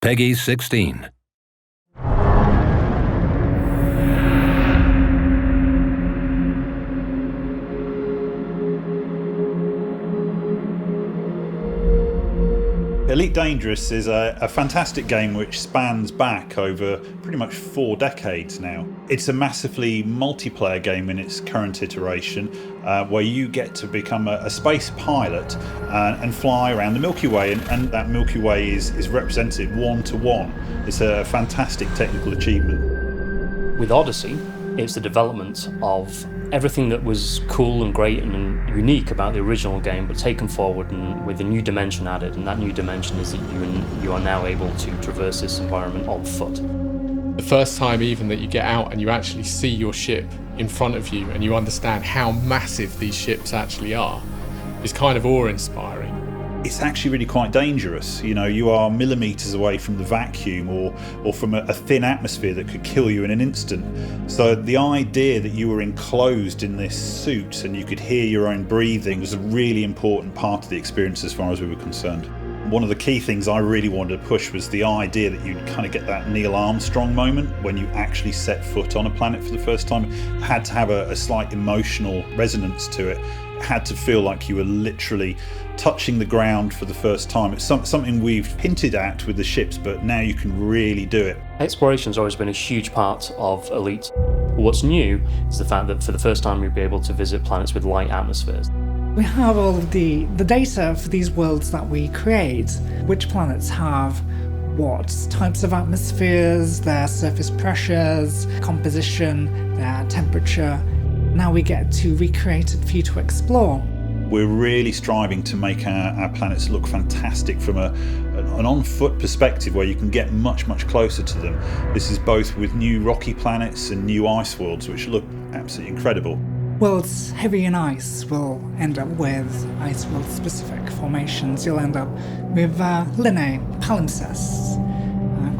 Peggy 16. Elite Dangerous is a fantastic game which spans back over pretty much 4 decades now. It's a massively multiplayer game in its current iteration, where you get to become a space pilot and fly around the Milky Way, and that Milky Way is represented 1-to-1. It's a fantastic technical achievement. With Odyssey, it's the development of everything that was cool and great and unique about the original game, but taken forward and with a new dimension added. And that new dimension is that you are now able to traverse this environment on foot. The first time even that you get out and you actually see your ship in front of you and you understand how massive these ships actually are is kind of awe-inspiring. It's actually really quite dangerous. You know, you are millimetres away from the vacuum or from a thin atmosphere that could kill you in an instant. So the idea that you were enclosed in this suit and you could hear your own breathing was a really important part of the experience as far as we were concerned. One of the key things I really wanted to push was the idea that you'd kind of get that Neil Armstrong moment when you actually set foot on a planet for the first time. It had to have a slight emotional resonance to it. It had to feel like you were literally touching the ground for the first time. It's something we've hinted at with the ships, but now you can really do it. Exploration's always been a huge part of Elite. What's new is the fact that for the first time you'll be able to visit planets with light atmospheres. We have all of the data for these worlds that we create, which planets have what types of atmospheres, their surface pressures, composition, their temperature. Now we get to recreate it for you to explore. We're really striving to make our planets look fantastic from an on-foot perspective where you can get much closer to them. This is both with new rocky planets and new ice worlds which look absolutely incredible. Worlds heavy in ice will end up with ice world specific formations. You'll end up with lineae, palimpsests,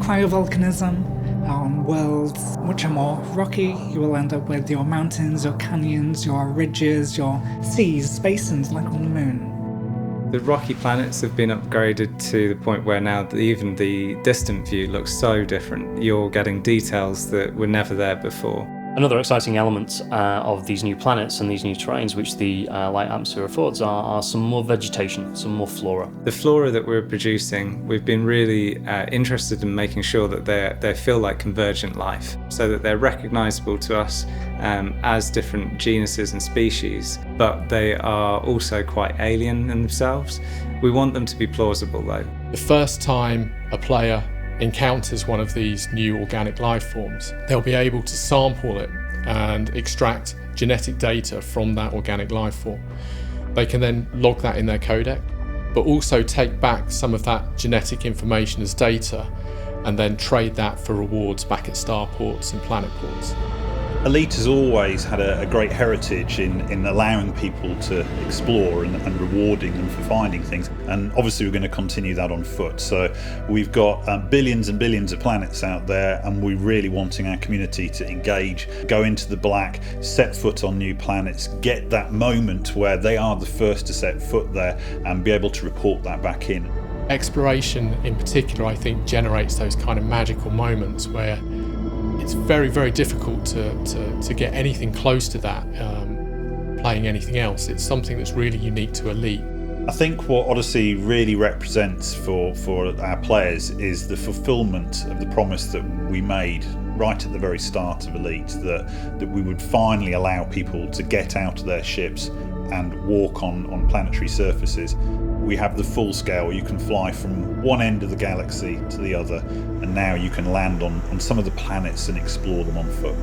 cryovolcanism. On worlds which are more rocky, you will end up with your mountains, your canyons, your ridges, your seas, basins like on the moon. The rocky planets have been upgraded to the point where now even the distant view looks so different. You're getting details that were never there before. Another exciting element of these new planets and these new terrains which the light atmosphere affords are some more vegetation, some more flora. The flora that we're producing, we've been really interested in making sure that they feel like convergent life, so that they're recognisable to us as different genuses and species, but they are also quite alien in themselves. We want them to be plausible though. The first time a player encounters one of these new organic life forms, they'll be able to sample it and extract genetic data from that organic life form. They can then log that in their codec, but also take back some of that genetic information as data and then trade that for rewards back at starports and planet ports. Elite has always had a great heritage in allowing people to explore and rewarding them for finding things, and obviously we're going to continue that on foot. So we've got billions and billions of planets out there, and we're really wanting our community to engage, go into the black, set foot on new planets, get that moment where they are the first to set foot there and be able to report that back in. Exploration in particular, I think, generates those kind of magical moments where it's very difficult to get anything close to that playing anything else. It's something that's really unique to Elite. I think what Odyssey really represents for our players is the fulfilment of the promise that we made right at the very start of Elite, that we would finally allow people to get out of their ships and walk on planetary surfaces. We have the full scale. You can fly from one end of the galaxy to the other, and now you can land on some of the planets and explore them on foot.